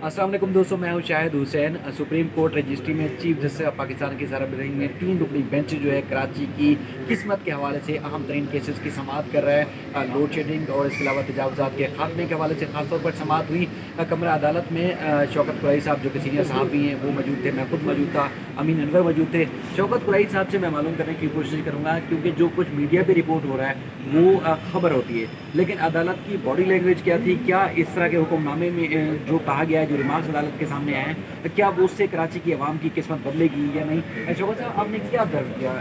अस्सलाम वालेकुम दोस्तों, मैं हूं Shahid Hussain. Supreme court registry में चीफ जस्टिस ऑफ पाकिस्तान की सरबराही में 3 रुकनी बेंच जो है कराची की किस्मत के हवाले से अहम तरीन केसेस की समाअत कर रहा है। लोड शेडिंग और इसके अलावा तजावुज़ात के खात्मे के हवाले से खासतौर पर समाअत हुई। कमरा अदालत में शौकत कुरैशी साहब जो कि सीनियर सहाफ़ी हैं वो मौजूद थे, मैं खुद मौजूद था, अमीन अनवर मौजूद थे। शौकत कुरैशी साहब से मैं मालूम करने की कोशिश करूँगा क्योंकि जो कुछ मीडिया पर रिपोर्ट हो रहा है वो खबर होती है, लेकिन अदालत की बॉडी लैंग्वेज क्या थी, क्या इस तरह के हुक्मनामे में जो कहा गया है, जो रिमार्क्स अदालत के सामने आए हैं, क्या वो उससे कराची की आवाम की किस्मत बदलेगी या नहीं। शौकत साहब, आपने क्या ऑब्जर्व किया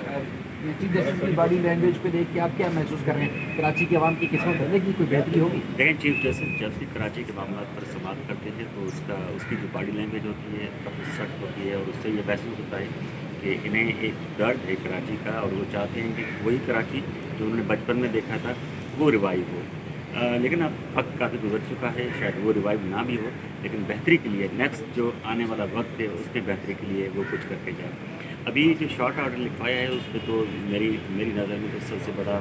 चीफ जस्टिस की बॉडी लैंग्वेज पे देख के आप क्या महसूस कर रहे हैं? कराची की आवाम की किस्मत बदलेगी, कोई बेहतरी होगी? देखें, चीफ जस्टिस जब भी कराची के मामला पर समाअत करते हैं तो उसकी जो बॉडी लैंग्वेज होती है काफ़ी सख्त होती है, और उससे ये महसूस होता है कि इन्हें एक दर्द है कराची का, और वो चाहते हैं कि वही कराची जो उन्होंने बचपन में देखा था वो रिवाइव हो। लेकिन अब वक्त काफ़ी गुजर चुका है, शायद वो रिवाइव ना भी हो, लेकिन बेहतरी के लिए नेक्स्ट जो आने वाला वक्त है उसके बेहतरी के लिए वो कुछ करके जाए। अभी जो शॉर्ट ऑर्डर लिखवाया है उस पर तो मेरी नज़र में तो सबसे बड़ा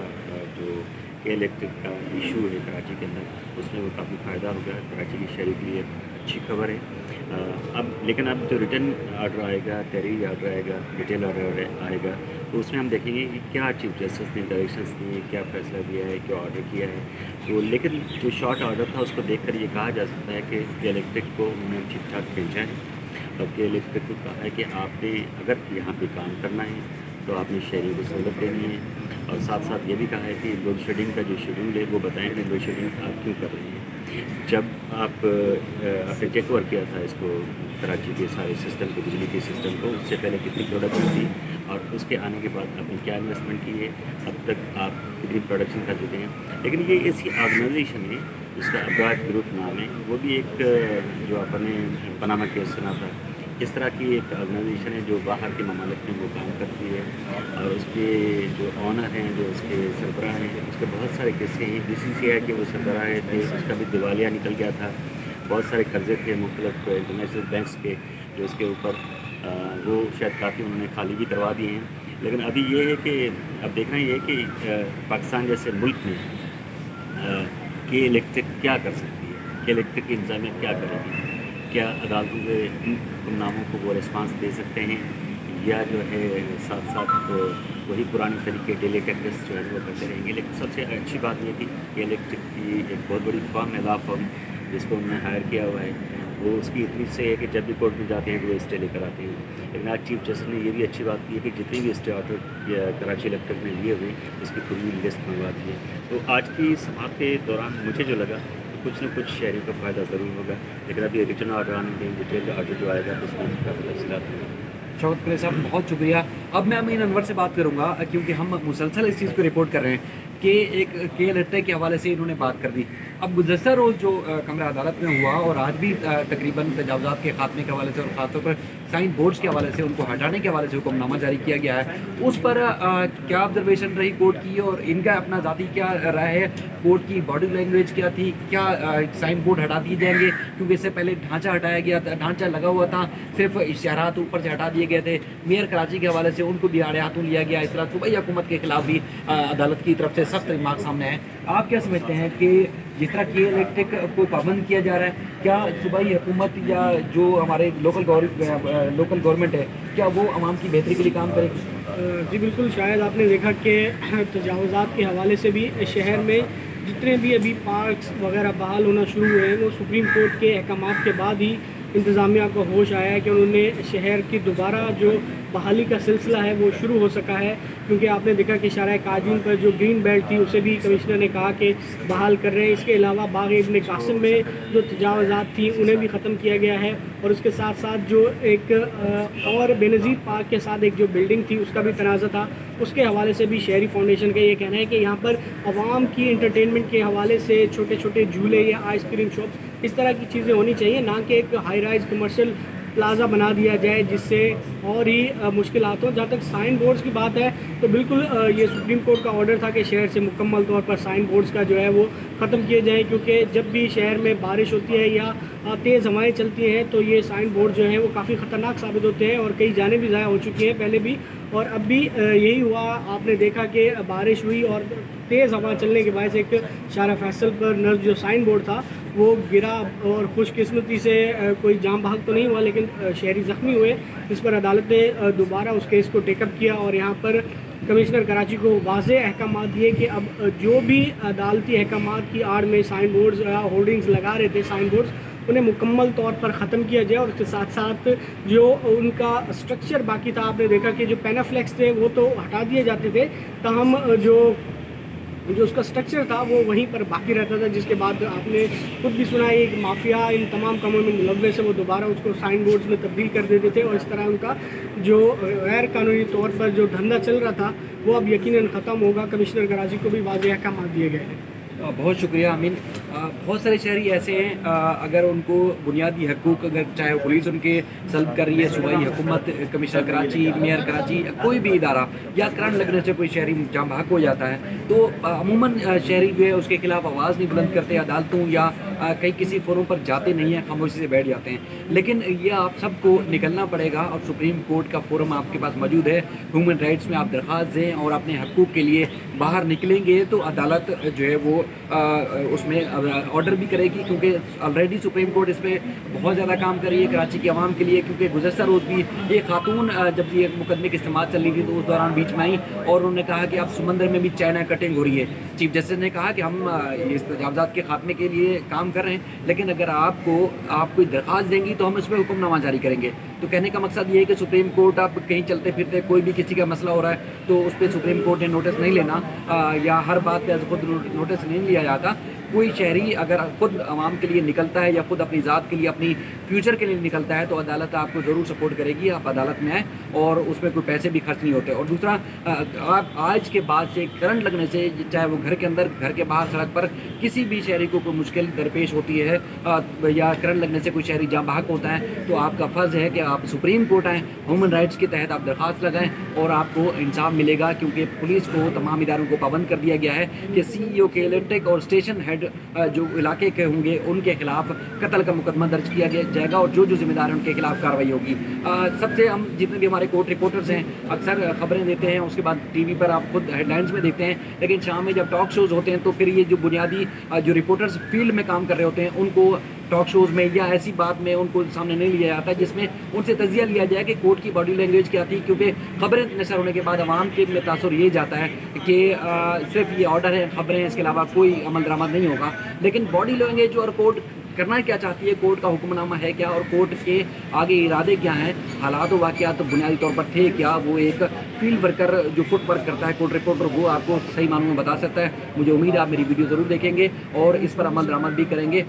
जो के इलेक्ट्रिक का इशू है कराची के अंदर, उसमें वो काफ़ी फ़ायदा होगा। कराची की शहरी के लिए अच्छी खबर है। लेकिन अब जो रिटर्न ऑर्डर आएगा, तहरीरी ऑर्डर आएगा, डिटेल ऑर्डर आएगा, तो उसमें हम देखेंगे कि क्या चीफ जस्टिस ने डायरेक्शंस दिए, क्या फ़ैसला दिया है, क्या ऑर्डर किया है। तो लेकिन जो शॉर्ट ऑर्डर था उसको देखकर ये कहा जा सकता है कि के इलेक्ट्रिक को उन्होंने ठीक ठाक भेजा है। और के इलेक्ट्रिक को कहा है कि आपने अगर यहाँ पे काम करना है तो आपने शहरी को सहूलत देनी है, और साथ साथ ये भी कहा है कि लोड शेडिंग का जो शेड्यूल है वो बताएं कि लोड शेडिंग आप क्यों कर रहे हैं। जब आपने चेक ओवर किया था इसको, कराची के सारे सिस्टम को, बिजली के सिस्टम को, उससे पहले कितनी प्रोडक्शन थी और उसके आने के बाद आपने क्या इन्वेस्टमेंट की है, अब तक आप कितनी प्रोडक्शन कर चुके हैं। लेकिन ये ऐसी ऑर्गेनाइजेशन है जिसका अब्राड ग्रुप नाम है, वो भी एक जो अपने पनामा केस सुना था, इस तरह की एक ऑर्गेनाइजेशन है जो बाहर के ममालिक में वो काम करती है, और उसके जो ऑनर हैं, जो उसके सरबराह हैं, उसके बहुत सारे किस्से हैं। BCCI के वो सरबराह थे, उसका भी दिवालिया निकल गया था, बहुत सारे कर्जे थे मुख्तलिफ इंटरनेशनल बैंक्स के जो उसके ऊपर, वो शायद काफ़ी उन्होंने खाली भी करवा दिए हैं। लेकिन अभी ये है कि अब देखना ये है कि पाकिस्तान जैसे मुल्क में के इलेक्ट्रिक क्या कर सकती है, के इलेक्ट्रिक की इंतजामिया क्या करेगी, क्या अदालतों के हुक्मनामों को वो रिस्पांस दे सकते हैं, या जो है साथ साथ वही पुराने तरीके डेली प्रैक्टिस जो है वो करते रहेंगे। लेकिन सबसे अच्छी बात ये थी कि इलेक्ट्रिक की एक बहुत बड़ी फर्म है, लॉ फर्म, जिसको उन्होंने हायर किया हुआ है, वो उसकी इतनी से है कि जब भी कोर्ट में जाते हैं तो वो स्टे लेकर आते हैं। लेकिन आज चीफ जस्टिस ने ये भी अच्छी बात की है कि जितनी भी स्टे ऑर्डर कराची इलेक्ट्रिक ने लिए हुए इसकी पूरी लिस्ट मंगवा दी है। तो आज की समाअत के दौरान मुझे जो लगा कुछ न कुछ शहरी का फ़ायदा ज़रूर होगा, लेकिन अभी रिटर्न ऑर्डर आने के डिटेल ऑर्डर जो आएगा उसमें काफ़ी तफसीलात होंगी। शौकत कुरैशी साहब, बहुत शुक्रिया। अब मैं अमीन अनवर से बात करूंगा क्योंकि हम मुसलसल इस चीज़ को रिपोर्ट कर रहे हैं कि एक के इलेक्ट्रिक के हवाले से इन्होंने बात कर दी। अब गुज़श्ता रोज़ जो कमरा अदालत में हुआ और आज भी तकरीबन तजावुज़ात के खात्मे के हवाले से और ख़ासतौर पर साइन बोर्ड्स के हवाले से उनको हटाने के हवाले से हुक्मनामा जारी किया गया है, उस पर क्या ऑब्जर्वेशन रही कोर्ट की और इनका अपना ज़ाती क्या राय है? कोर्ट की बॉडी लैंग्वेज क्या थी? क्या साइन बोर्ड हटा दिए जाएंगे? क्योंकि इससे पहले ढांचा हटाया गया था, ढांचा लगा हुआ था, सिर्फ इशारात ऊपर से हटा दिए गए थे। मेयर कराची के हवाले से उनको भी आड़े हाथों लिया गया। इस तरह सूबाई हुकूमत के खिलाफ भी अदालत की तरफ से सख्त रिमार्क सामने आए। आप क्या समझते हैं कि जिस तरह के इलेक्ट्रिक को पाबंद किया जा रहा है, क्या सूबाई हुकूमत या जो हमारे लोकल गवर्नमेंट है, क्या वो आवाम की बेहतरी के लिए काम करेगी? जी बिल्कुल, शायद आपने देखा कि तजावुज़ात के हवाले से भी शहर में जितने भी अभी पार्क्स वगैरह बहाल होना शुरू हुए हैं, वो सुप्रीम कोर्ट के अहकामात के बाद ही इंतज़ामिया को होश आया है कि उन्होंने शहर की दोबारा जो बहाली का सिलसिला है वो शुरू हो सका है। क्योंकि आपने देखा कि शाहराह काजून पर जो ग्रीन बेल्ट थी उसे भी कमिश्नर ने कहा कि बहाल कर रहे हैं। इसके अलावा बाग इब्न कासिम में जो तजावुज़ात थी उन्हें भी ख़त्म किया गया है, और उसके साथ साथ जो एक और बेनज़ीर पार्क के साथ एक जो बिल्डिंग थी उसका भी तनाज़ा था, उसके हवाले से भी शहरी फाउंडेशन का ये कहना है कि यहाँ पर आवाम की इंटरटेनमेंट के हवाले से छोटे छोटे झूले या आइसक्रीम शॉप्स, इस तरह की चीज़ें होनी चाहिए, ना कि एक हाई राइज कमर्शियल प्लाज़ा बना दिया जाए जिससे और ही मुश्किलात हों। जहाँ तक साइन बोर्ड्स की बात है तो बिल्कुल ये सुप्रीम कोर्ट का ऑर्डर था कि शहर से मुकम्मल तौर पर साइन बोर्ड्स का जो है वो ख़त्म किए जाएँ, क्योंकि जब भी शहर में बारिश होती है या तेज़ हवाएं चलती हैं तो ये साइन बोर्ड जो हैं वो काफ़ी ख़तरनाक साबित होते हैं, और कई जानें भी ज़ाया हो चुकी हैं पहले भी, और अब भी यही हुआ। आपने देखा कि बारिश हुई और तेज़ हवा चलने के बाद एक शारा फैसल पर नर्स जो साइन बोर्ड था وہ گرا اور خوش قسمتی سے کوئی جان بحق تو نہیں ہوا لیکن شہری زخمی ہوئے، اس پر عدالت نے دوبارہ اس کیس کو ٹیک اپ کیا اور یہاں پر کمشنر کراچی کو واضح احکامات دیے کہ اب جو بھی عدالتی احکامات کی آڑ میں سائن بورڈز یا ہولڈنگز لگا رہے تھے سائن بورڈز، انہیں مکمل طور پر ختم کیا جائے، اور اس کے ساتھ ساتھ جو ان کا اسٹرکچر باقی تھا، آپ نے دیکھا کہ جو پینافلیکس تھے وہ تو ہٹا دیے جاتے تھے، تاہم جو اس کا اسٹرکچر تھا وہ وہیں پر باقی رہتا تھا، جس کے بعد آپ نے خود بھی سنا ایک مافیا ان تمام کاموں میں ملوث ہے، وہ دوبارہ اس کو سائن بورڈز میں تبدیل کر دیتے تھے، اور اس طرح ان کا جو غیر قانونی طور پر جو دھندا چل رہا تھا وہ اب یقیناً ختم ہوگا۔ کمشنر کراچی کو بھی واضح احکامات دیے گئے ہیں۔ بہت شکریہ امین۔ بہت سارے شہری ایسے ہیں اگر ان کو بنیادی حقوق، اگر چاہے وہ پولیس ان کے سلب کر رہی ہے، صوبائی حکومت، کمشنر کراچی، میئر کراچی، کوئی بھی ادارہ، یا کرنٹ لگنے سے کوئی شہری جاں بحق ہو جاتا ہے تو عموماً شہری جو ہے اس کے خلاف آواز نہیں بلند کرتے عدالتوں یا کئی کسی فورم پر جاتے نہیں ہیں، خاموشی سے بیٹھ جاتے ہیں۔ لیکن یہ آپ سب کو نکلنا پڑے گا، اور سپریم کورٹ کا فورم آپ کے پاس موجود ہے، ہیومن رائٹس میں آپ درخواست دیں اور اپنے حقوق کے لیے باہر نکلیں گے تو عدالت جو ہے وہ اس میں آرڈر بھی کرے گی، کیونکہ آلریڈی سپریم کورٹ اس پہ بہت زیادہ کام کر رہی ہے کراچی کی عوام کے لیے، کیونکہ گزشتہ روز بھی ایک خاتون جب یہ مقدمے کی سماعت چل رہی تھی تو اس دوران بیچ میں آئی اور انہوں نے کہا کہ اب سمندر میں بھی چائنا کٹنگ ہو رہی ہے۔ چیف جسٹس نے کہا کہ ہم اس تجاوزات کے خاتمے کے لیے کام کر رہے ہیں، لیکن اگر آپ کوئی درخواست دیں گی تو ہم اس پہ حکم نامہ جاری کریں گے۔ تو کہنے کا مقصد یہ ہے کہ سپریم کورٹ اب کہیں چلتے پھرتے کوئی بھی کسی کا مسئلہ ہو رہا ہے تو اس پہ سپریم کورٹ نے نوٹس نہیں لینا، یا ہر بات پہ خود نوٹس نہیں لیا جاتا۔ کوئی شہری اگر خود عوام کے لیے نکلتا ہے یا خود اپنی ذات کے لیے، اپنی فیوچر کے لیے نکلتا ہے تو عدالت آپ کو ضرور سپورٹ کرے گی، آپ عدالت میں آئیں، اور اس میں کوئی پیسے بھی خرچ نہیں ہوتے۔ اور دوسرا، آپ آج کے بعد سے کرنٹ لگنے سے، چاہے وہ گھر کے اندر، گھر کے باہر، سڑک پر کسی بھی شہری کو کوئی مشکل درپیش ہوتی ہے یا کرنٹ لگنے سے کوئی شہری جاں بحق ہوتا ہے تو آپ کا فرض ہے کہ آپ سپریم کورٹ آئیں، ہیومن رائٹس کے تحت آپ درخواست لگائیں اور آپ کو انصاف ملے گا، کیونکہ پولیس کو، تمام اداروں کو پابند کر دیا گیا ہے کہ سی ای او کے الیکٹرک اور اسٹیشن ہیڈ جو علاقے کے ہوں گے ان کے خلاف قتل کا مقدمہ درج کیا جائے گا، اور جو ذمہ دار ہیں ان کے خلاف کارروائی ہوگی۔ سب سے ہم جتنے بھی ہمارے کورٹ رپورٹرز ہیں اکثر خبریں دیتے ہیں، اس کے بعد ٹی وی پر آپ خود ہیڈ لائنز میں دیکھتے ہیں، لیکن شام میں جب ٹاک شوز ہوتے ہیں تو پھر یہ جو بنیادی جو رپورٹرز فیلڈ میں کام کر رہے ہوتے ہیں ان کو ٹاک شوز میں یا ایسی بات میں ان کو سامنے نہیں لیا جاتا جس میں ان سے تجزیہ لیا جائے کہ کورٹ کی باڈی لینگویج کیا تھی، کیونکہ خبریں نشر ہونے کے بعد عوام کے میں تاثر یہ جاتا ہے کہ صرف یہ آرڈر ہے، خبریں، اس کے علاوہ کوئی عمل درآمد نہیں ہوگا۔ لیکن باڈی لینگویج اور کورٹ کرنا کیا چاہتی ہے، کورٹ کا حکم نامہ ہے کیا، اور کورٹ کے آگے ارادے کیا ہیں، حالات و واقعات بنیادی طور پر تھے کیا، وہ ایک فیلڈ ورکر جو فٹ ورک کرتا ہے، کورٹ رپورٹر، وہ آپ کو صحیح معنوں میں بتا سکتا ہے۔ مجھے امید ہے آپ میری ویڈیو ضرور دیکھیں گے اور اس پر عمل درآمد بھی کریں گے۔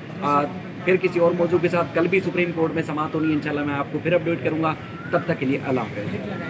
پھر کسی اور موضوع کے ساتھ کل بھی سپریم کورٹ میں سماعت ہونی ہے، انشاءاللہ میں آپ کو پھر اپڈیٹ کروں گا۔ تب تک کے لیے اللہ حافظ۔